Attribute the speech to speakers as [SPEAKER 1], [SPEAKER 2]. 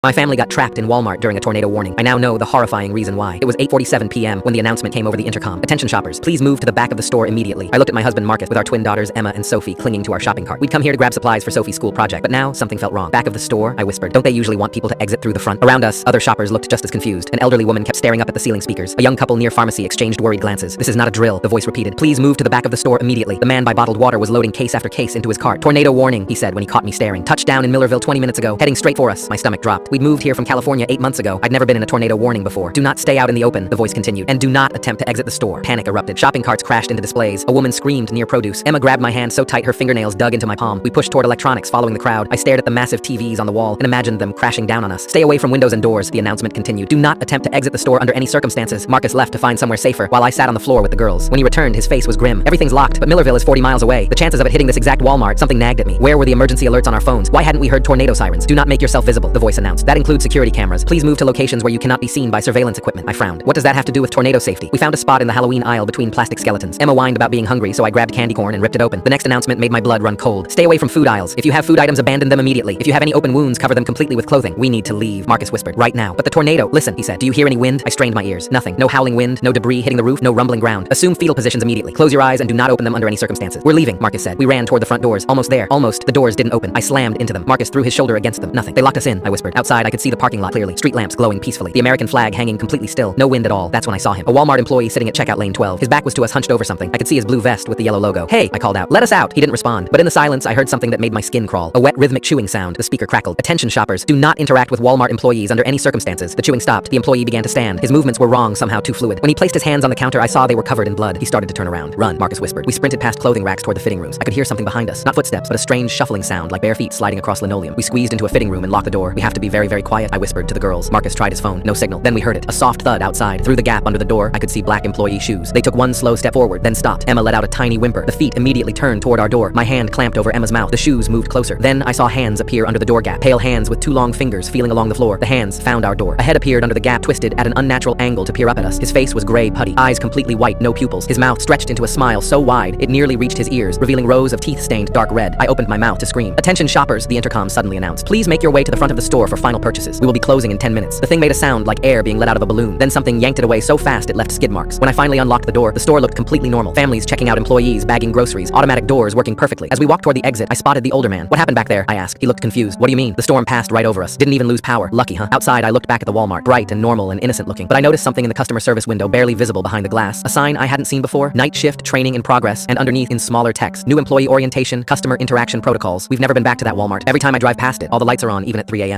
[SPEAKER 1] My family got trapped in Walmart during a tornado warning. I now know the horrifying reason why. It was 8:47 p.m. when the announcement came over the intercom. Attention shoppers, please move to the back of the store immediately. I looked at my husband Marcus with our twin daughters Emma and Sophie clinging to our shopping cart. We'd come here to grab supplies for Sophie's school project, but now something felt wrong. Back of the store, I whispered. Don't they usually want people to exit through the front? Around us, other shoppers looked just as confused. An elderly woman kept staring up at the ceiling speakers. A young couple near pharmacy exchanged worried glances. This is not a drill, the voice repeated. Please move to the back of the store immediately. The man by bottled water was loading case after case into his cart. Tornado warning, he said when he caught me staring. Touchdown in Millerville 20 minutes ago, heading straight for us. My stomach dropped. We'd moved here from California 8 months ago. I'd never been in a tornado warning before. Do not stay out in the open, the voice continued. And do not attempt to exit the store. Panic erupted. Shopping carts crashed into displays. A woman screamed near produce. Emma grabbed my hand so tight her fingernails dug into my palm. We pushed toward electronics following the crowd. I stared at the massive TVs on the wall and imagined them crashing down on us. Stay away from windows and doors, the announcement continued. Do not attempt to exit the store under any circumstances. Marcus left to find somewhere safer while I sat on the floor with the girls. When he returned, his face was grim. Everything's locked, but Millerville is 40 miles away. The chances of it hitting this exact Walmart, something nagged at me. Where were the emergency alerts on our phones? Why hadn't we heard tornado sirens? Do not make yourself visible, the voice announced. That includes security cameras. Please move to locations where you cannot be seen by surveillance equipment. I frowned. What does that have to do with tornado safety? We found a spot in the Halloween aisle between plastic skeletons. Emma whined about being hungry, so I grabbed candy corn and ripped it open. The next announcement made my blood run cold. Stay away from food aisles. If you have food items, abandon them immediately. If you have any open wounds, cover them completely with clothing. We need to leave, Marcus whispered. Right now. But the tornado. Listen, he said. Do you hear any wind? I strained my ears. Nothing. No howling wind, no debris hitting the roof, no rumbling ground. Assume fetal positions immediately. Close your eyes and do not open them under any circumstances. We're leaving, Marcus said. We ran toward the front doors. Almost there. Almost. The doors didn't open. I slammed into them. Marcus threw his shoulder against them. Nothing. They locked us in, I whispered. Outside, I could see the parking lot clearly. Street lamps glowing peacefully. The American flag hanging completely still. No wind at all. That's when I saw him. A Walmart employee sitting at checkout lane 12. His back was to us, hunched over something. I could see his blue vest with the yellow logo. Hey, I called out. Let us out. He didn't respond. But in the silence, I heard something that made my skin crawl. A wet, rhythmic chewing sound. The speaker crackled. Attention shoppers. Do not interact with Walmart employees under any circumstances. The chewing stopped. The employee began to stand. His movements were wrong, somehow too fluid. When he placed his hands on the counter, I saw they were covered in blood. He started to turn around. Run, Marcus whispered. We sprinted past clothing racks toward the fitting rooms. I could hear something behind us. Not footsteps, but a strange shuffling sound like bare feet sliding across linoleum. We squeezed into a fitting room and locked the door. We have to be very, very quiet, I whispered to the girls. Marcus tried his phone. No signal. Then we heard it. A soft thud outside. Through the gap under the door, I could see black employee shoes. They took one slow step forward, then stopped. Emma let out a tiny whimper. The feet immediately turned toward our door. My hand clamped over Emma's mouth. The shoes moved closer. Then I saw hands appear under the door gap. Pale hands with two long fingers feeling along the floor. The hands found our door. A head appeared under the gap, twisted at an unnatural angle to peer up at us. His face was gray putty. Eyes completely white, no pupils. His mouth stretched into a smile so wide, it nearly reached his ears, revealing rows of teeth stained dark red. I opened my mouth to scream. Attention shoppers, the intercom suddenly announced. Please make your way to the front of the store for final purchases. We will be closing in 10 minutes. The thing made a sound like air being let out of a balloon. Then something yanked it away so fast it left skid marks. When I finally unlocked the door looked completely normal. Families checking out employees, bagging groceries, automatic doors working perfectly. As we walked toward the exit, I spotted the older man. What happened back there? I asked. He looked confused. What do you mean? The storm passed right over us. Didn't even lose power. Lucky, huh? Outside, I looked back at the Walmart. Bright and normal and innocent looking. But I noticed something in the customer service window barely visible behind the glass. A sign I hadn't seen before. Night shift training in progress. And underneath in smaller text. New employee orientation, customer interaction protocols. We've never been back to that Walmart. Every time I drive past it, all the lights are on even at 3 a.m.